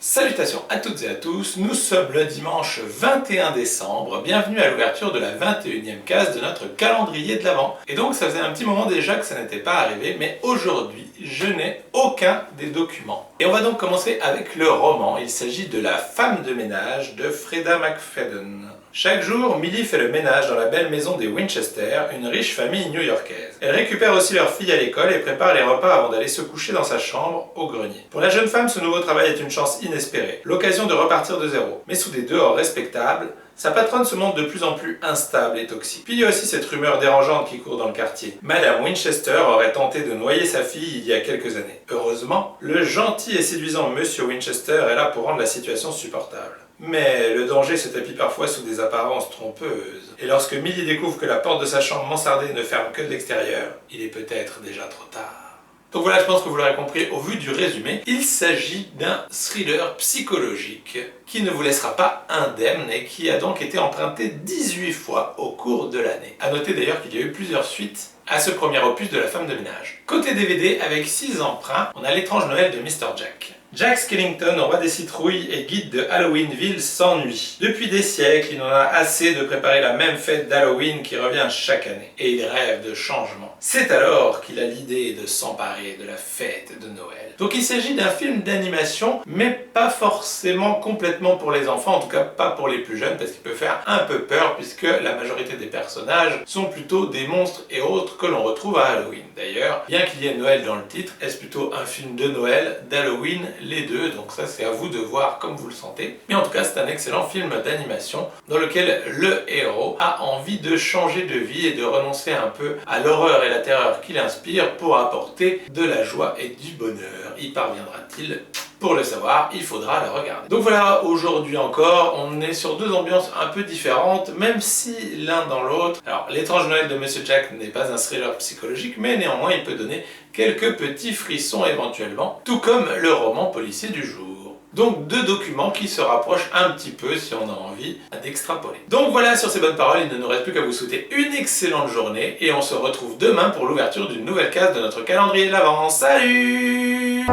Salutations à toutes et à tous, nous sommes le dimanche 21 décembre, bienvenue à l'ouverture de la 21e case de notre calendrier de l'Avent. Et donc ça faisait un petit moment déjà que ça n'était pas arrivé, mais aujourd'hui je n'ai aucun des documents. Et on va donc commencer avec le roman, il s'agit de La femme de ménage de Freda McFadden. Chaque jour, Millie fait le ménage dans la belle maison des Winchester, une riche famille new-yorkaise. Elle récupère aussi leur fille à l'école et prépare les repas avant d'aller se coucher dans sa chambre, au grenier. Pour la jeune femme, ce nouveau travail est une chance inespérée, l'occasion de repartir de zéro. Mais sous des dehors respectables, sa patronne se montre de plus en plus instable et toxique. Puis il y a aussi cette rumeur dérangeante qui court dans le quartier. Madame Winchester aurait tenté de noyer sa fille il y a quelques années. Heureusement, le gentil et séduisant Monsieur Winchester est là pour rendre la situation supportable. Mais le danger se tapit parfois sous des apparences trompeuses. Et lorsque Millie découvre que la porte de sa chambre mansardée ne ferme que de l'extérieur, il est peut-être déjà trop tard. Donc voilà, je pense que vous l'aurez compris au vu du résumé, il s'agit d'un thriller psychologique qui ne vous laissera pas indemne et qui a donc été emprunté 18 fois au cours de l'année. A noter d'ailleurs qu'il y a eu plusieurs suites à ce premier opus de La femme de ménage. Côté DVD, avec 6 emprunts, on a L'étrange Noël de Mr. Jack. Jack Skellington, roi des citrouilles et guide de Halloweenville, s'ennuie. Depuis des siècles, il en a assez de préparer la même fête d'Halloween qui revient chaque année. Et il rêve de changement. C'est alors qu'il a l'idée de s'emparer de la fête de Noël. Donc il s'agit d'un film d'animation, mais pas forcément complètement pour les enfants, en tout cas pas pour les plus jeunes, parce qu'il peut faire un peu peur, puisque la majorité des personnages sont plutôt des monstres et autres que l'on retrouve à Halloween. D'ailleurs, bien qu'il y ait Noël dans le titre, est-ce plutôt un film de Noël, d'Halloween, les deux, donc ça c'est à vous de voir comme vous le sentez. Mais en tout cas c'est un excellent film d'animation dans lequel le héros a envie de changer de vie et de renoncer un peu à l'horreur et la terreur qu'il inspire pour apporter de la joie et du bonheur. Y parviendra-t-il ? Pour le savoir, il faudra le regarder. Donc voilà, aujourd'hui encore, on est sur deux ambiances un peu différentes, même si l'un dans l'autre. Alors, L'étrange Noël de Monsieur Jack n'est pas un thriller psychologique, mais néanmoins il peut donner quelques petits frissons éventuellement, tout comme le roman policier du jour. Donc deux documents qui se rapprochent un petit peu si on a envie d'extrapoler. Donc voilà, sur ces bonnes paroles, il ne nous reste plus qu'à vous souhaiter une excellente journée et on se retrouve demain pour l'ouverture d'une nouvelle case de notre calendrier de l'Avent. Salut!